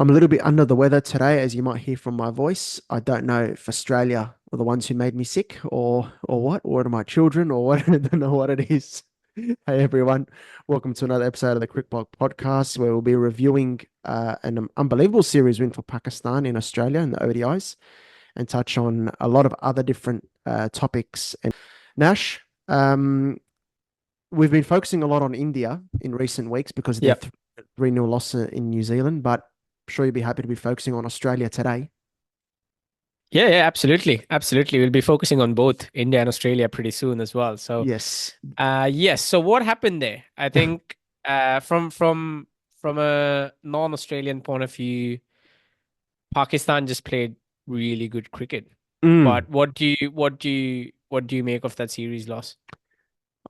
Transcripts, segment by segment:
I'm a little bit under the weather today, as you might hear from my voice. I don't know if Australia are the ones who made me sick or what, or are my children or what. I don't know what it is. Hey everyone, welcome to another episode of the CricBlog Podcast, where we'll be reviewing an unbelievable series win for Pakistan in Australia in the ODIs, and touch on a lot of other different topics. And Nash, we've been focusing a lot on India in recent weeks because of their Yep. 3-0 loss in New Zealand, but I'm sure you'll be happy to be focusing on Australia today. Yeah, absolutely. Absolutely. We'll be focusing on both India and Australia pretty soon as well. So, Yes. yes. So what happened there? I think from a non-Australian point of view, Pakistan just played really good cricket. Mm. But what do you make of that series loss?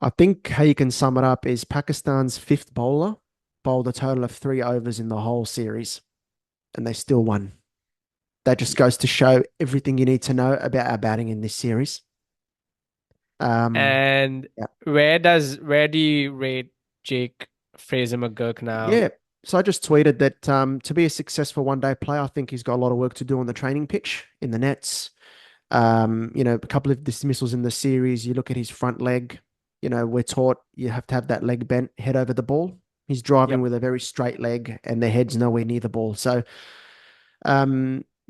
I think how you can sum it up is Pakistan's fifth bowler bowled a total of 3 overs in the whole series, and they still won. That just goes to show everything you need to know about our batting in this series. Um, And yeah. where do you rate Jake Fraser McGurk now? Yeah. So I just tweeted that to be a successful one-day player, I think he's got a lot of work to do on the training pitch, in the nets. A couple of dismissals in the series. You look at his front leg. We're taught you have to have that leg bent, head over the ball. He's driving Yep. with a very straight leg, and their head's nowhere near the ball. So,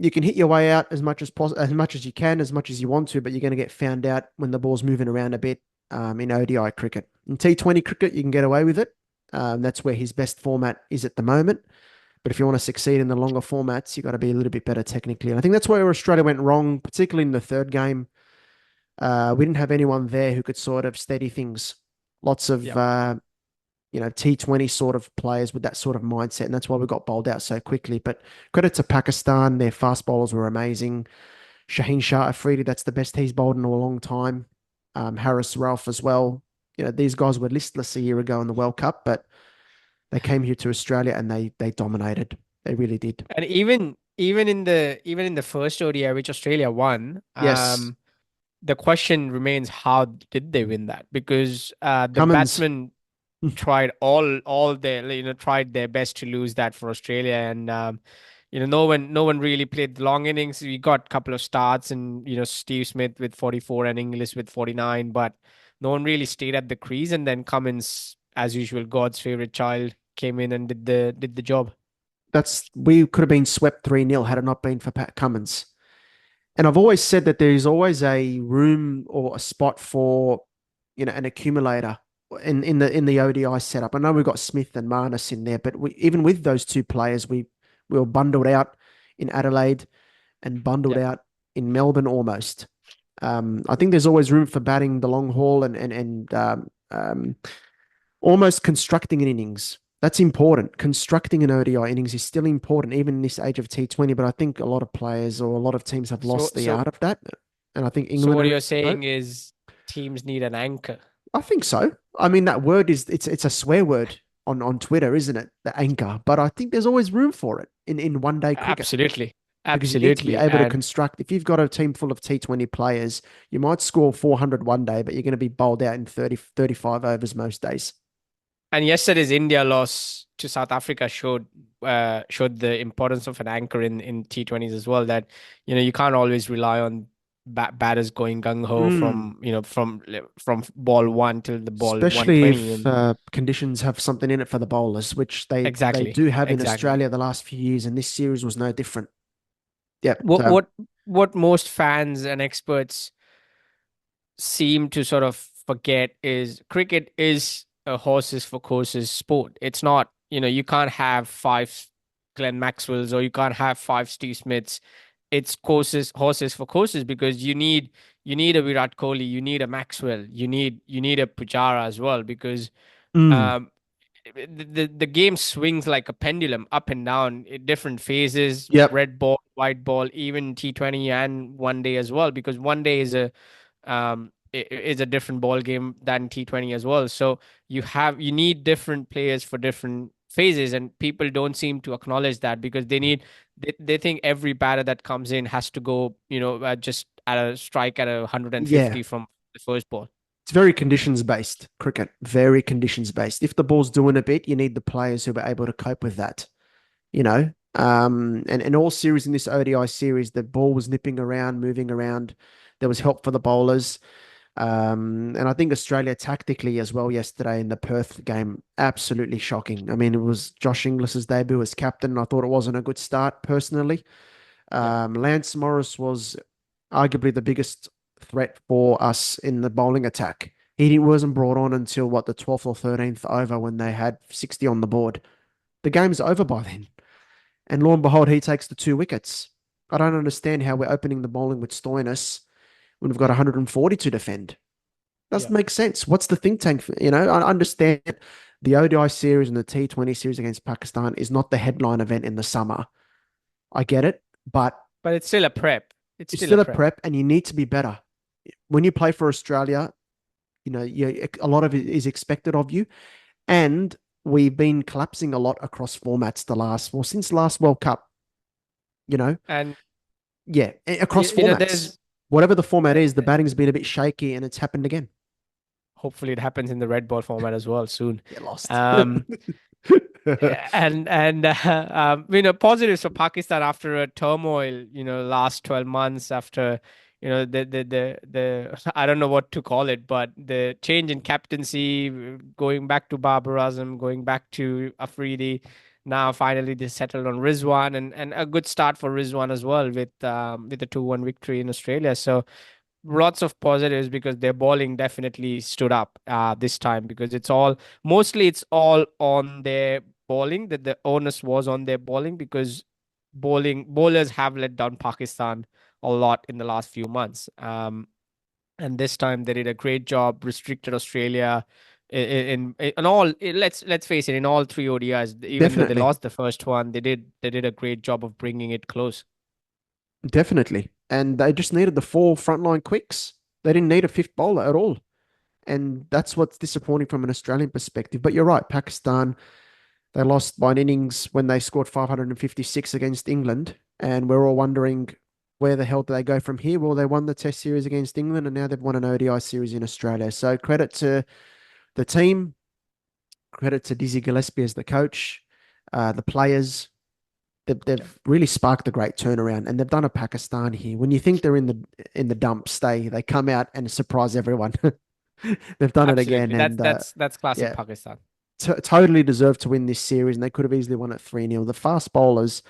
you can hit your way out as much as possible, as much as you can, as much as you want to, but you're going to get found out when the ball's moving around a bit. In ODI cricket, in T20 cricket, you can get away with it. That's where his best format is at the moment. But if you want to succeed in the longer formats, you've got to be a little bit better technically. And I think that's where Australia went wrong, particularly in the third game. We didn't have anyone there who could sort of steady things. Lots of Yep. T20 sort of players with that sort of mindset, and that's why we got bowled out so quickly. But credit to Pakistan, their fast bowlers were amazing. Shaheen Shah Afridi, that's the best he's bowled in a long time. Harris Rauf as well. These guys were listless a year ago in the World Cup, but they came here to Australia and they dominated. They really did. And even in the first ODI which Australia won, Yes, the question remains how did they win that? Because the Cummins. batsmen tried all their tried their best to lose that for Australia, and no one really played the long innings. We got a couple of starts, and Steve Smith with 44 and Inglis with 49, but no one really stayed at the crease. And then Cummins, as usual, God's favorite child, came in and did the job. We could have been swept 3-0 had it not been for Pat Cummins. And I've always said that there's always a room or a spot for, an accumulator in the ODI setup. I know we've got Smith and Marnus in there, but even with those two players, we were bundled out in Adelaide and bundled Yep. out in Melbourne almost. I think there's always room for batting the long haul and almost constructing an innings. That's important. Constructing an ODI innings is still important, even in this age of T20. But I think a lot of players or a lot of teams have So lost the so art of that. And I think so England what are in you're the boat. saying is teams need an anchor. I think so. I mean, that word it's a swear word on Twitter, isn't it? The anchor. But I think there's always room for it in one day cricket Absolutely. because you need to be Absolutely. able to And construct. If you've got a team full of T20 players, you might score 400 one day, but you're going to be bowled out in 35 overs most days. And yesterday's India loss to South Africa showed the importance of an anchor in T20s as well. That you can't always rely on batters going gung ho Mm. from ball one till the ball Especially 120. if And conditions have something in it for the bowlers, which they exactly, do have in exactly. Australia the last few years, and this series was no different. Yep. What So what what most fans and experts seem to sort of forget is cricket is a horses for courses sport. It's not, you can't have five Glenn Maxwell's or you can't have five Steve Smiths. It's horses for courses because you need a Virat Kohli, you need a Maxwell, you need a Pujara as well because mm, um the game swings like a pendulum up and down in different phases, yep. red ball, white ball, even T20 and one day as well, because one day is a different ball game than T20 as well. So you need different players for different phases, and people don't seem to acknowledge that because they think every batter that comes in has to go, just at a strike at 150 Yeah. from the first ball. It's very conditions based cricket, very conditions based. If the ball's doing a bit, you need the players who are able to cope with that. And all series in this ODI series, the ball was nipping around, moving around. There was help for the bowlers. And I think Australia tactically as well yesterday in the Perth game, absolutely shocking. I mean, it was Josh Inglis's debut as captain. I thought it wasn't a good start personally. Yeah. Lance Morris was arguably the biggest threat for us in the bowling attack. He wasn't brought on until what, the 12th or 13th over when they had 60 on the board. The game's over by then. And lo and behold, he takes the 2 wickets. I don't understand how we're opening the bowling with Stoinis when we've got 140 to defend. Yeah. Doesn't make sense. What's the think tank? I understand the ODI series and the T20 series against Pakistan is not the headline event in the summer. I get it, but But it's still a prep. It's it's still a still a prep. prep and you need to be better. When you play for Australia, a lot of it is expected of you. And we've been collapsing a lot across formats since last World Cup, you know, And across there's formats. Whatever the format yeah, is, the batting's been a bit shaky and it's happened again. hopefully it happens in the red ball format as well soon. Get lost. Um, and positives for Pakistan after a turmoil, last 12 months after, the I don't know what to call it, but the change in captaincy, going back to Babar Azam, going back to Afridi. Now finally they settled on Rizwan, and a good start for Rizwan as well with a 2-1 victory in Australia. So lots of positives because their bowling definitely stood up this time, because it's all on their bowling, that the onus was on their bowling, because bowlers have let down Pakistan a lot in the last few months. And this time they did a great job, restricted Australia in all. Let's face it, in all three ODIs, even though they Definitely. lost the first one, they did a great job of bringing it close. Definitely. And they just needed the four frontline quicks. They didn't need a fifth bowler at all. And that's what's disappointing from an Australian perspective. But you're right, Pakistan, they lost by an innings when they scored 556 against England. And we're all wondering where the hell do they go from here? Well, they won the Test series against England and now they've won an ODI series in Australia. So credit to the team, credit to Dizzy Gillespie as the coach, the players. They've really sparked a great turnaround, and they've done a Pakistan here. When you think they're in the dumps, they come out and surprise everyone. They've done it again, Absolutely, that's and that's that's classic yeah, Pakistan. totally deserved to win this series, and they could have easily won it 3-0. The fast bowlers,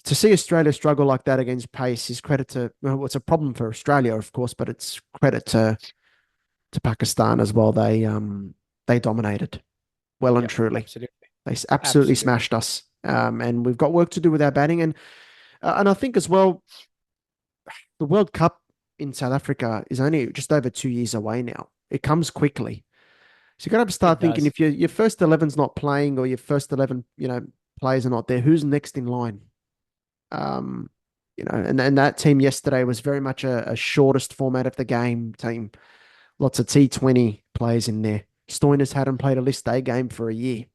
to see Australia struggle like that against pace is credit to, well, it's a problem for Australia, of course, but it's credit to Pakistan as well. They dominated well and Yeah, truly. absolutely. They absolutely Absolutely. smashed us. And we've got work to do with our batting. And I think as well, the World Cup in South Africa is only just over 2 years away now. It comes quickly. So you're going to have to It start thinking, does. if your first 11's not playing or your first 11, players are not there, who's next in line? Um, and that team yesterday was very much a shortest format of the game team. Lots of T20 players in there. Stoinis hadn't played a list A game for a year.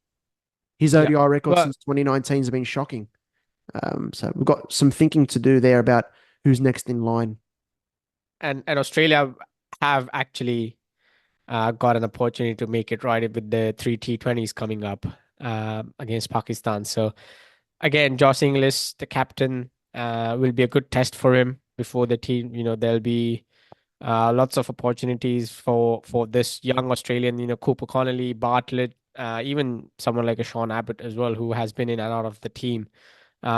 His Yeah. ODI record Well, since 2019 has been shocking. So we've got some thinking to do there about who's next in line. and Australia have actually got an opportunity to make it right with the three T20s coming up against Pakistan. So again, Josh Inglis, the captain, will be a good test for him before the team. There'll be lots of opportunities for this young Australian. Cooper Connolly, Bartlett, even someone like a Sean Abbott as well, who has been in and out of the team.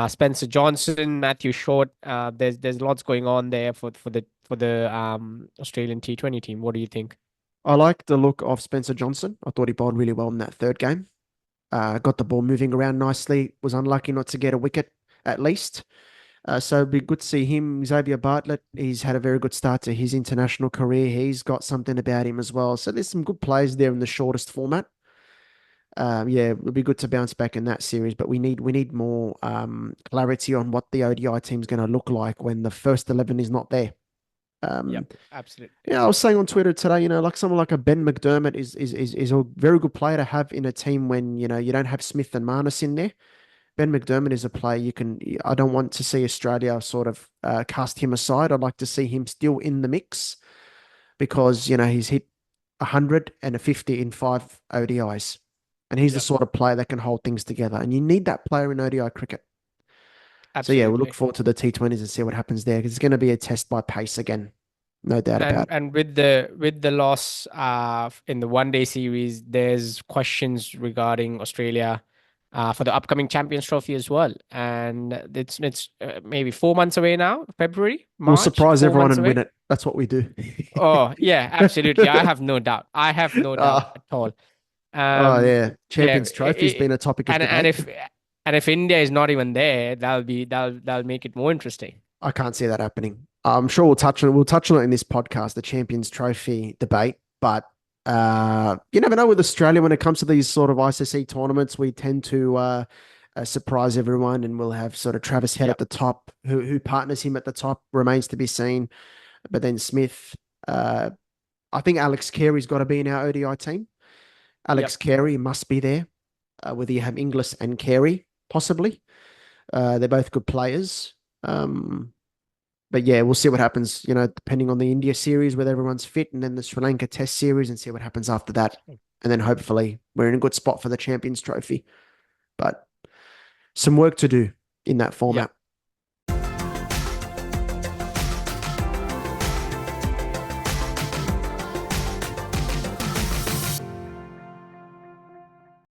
Spencer Johnson, Matthew Short. There's lots going on there for the Australian T20 team. What do you think? I like the look of Spencer Johnson. I thought he bowled really well in that third game. Got the ball moving around nicely. Was unlucky not to get a wicket at least. So it'd be good to see him. Xavier Bartlett, he's had a very good start to his international career. He's got something about him as well. So there's some good players there in the shortest format. Yeah, it would be good to bounce back in that series, but we need more clarity on what the ODI team's going to look like when the first 11 is not there. Yep, Um, absolutely. yeah, I was saying on Twitter today, like someone like a Ben McDermott is a very good player to have in a team when you don't have Smith and Marnus in there. Ben McDermott is a player you can. I don't want to see Australia sort of cast him aside. I'd like to see him still in the mix because he's hit 100 and a 50 in 5 ODIs, and he's the Yep. sort of player that can hold things together. And you need that player in ODI cricket. So yeah, we'll look absolutely. forward to the T20s and see what happens there because it's going to be a test by pace again, no doubt about it. And with the loss in the one day series, there's questions regarding Australia for the upcoming Champions Trophy as well. And it's maybe 4 months away now, February, We'll March, surprise four everyone months and win away. it. That's what we do. Oh yeah, absolutely. I have no doubt. I have no doubt Oh, at all. oh Um, yeah, yeah, Champions Trophy's been a topic of and debate. if India is not even there, that'll make it more interesting. I can't see that happening. I'm sure we'll touch on it. We'll touch on it in this podcast, the Champions Trophy debate. But you never know with Australia when it comes to these sort of ICC tournaments. We tend to surprise everyone, and we'll have sort of Travis Head at Yep, the top. Who partners him at the top remains to be seen. But then Smith, I think Alex Carey's got to be in our ODI team. yep, Alex Carey must be there. Whether you have Inglis and Carey, possibly. They're both good players. Um, but yeah, we'll see what happens, depending on the India series, whether everyone's fit, and then the Sri Lanka test series and see what happens after that. And then hopefully we're in a good spot for the Champions Trophy. But some work to do in that yep. format.